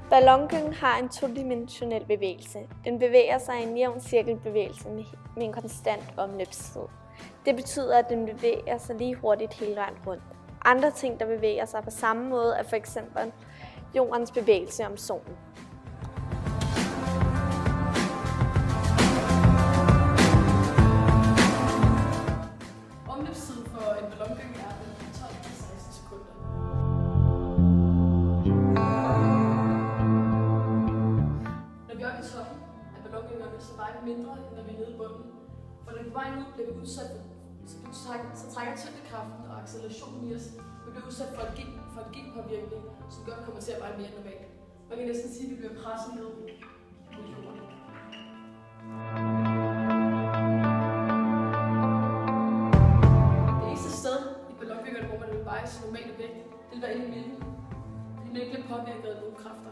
Ballongyngen har en todimensionel bevægelse. Den bevæger sig i en jævn cirkelbevægelse med en konstant omløbstid. Det betyder, at den bevæger sig lige hurtigt hele vejen rundt. Andre ting, der bevæger sig på samme måde, er f.eks. jordens bevægelse om solen. Omløbstiden for en ballongynge er 12-16 sekunder. Når vi er oppe i toppen af ballongyngerne, så vejer vi mindre, end når vi er nede i bunden. For når vi vejen ud bliver vi udsat så trækker tyngdekraften og accelerationen i os. Vi bliver udsat for en genpåvirkning, som gør, at vi kommer til at veje mere normalt. Man kan næsten sige, at vi bliver presset ned mod jorden. Det eneste sted i ballongyngerne, hvor man vil veje sin normale vægt, det vil være inde i midten. Det vil ikke blive påvirket af nogle kræfter.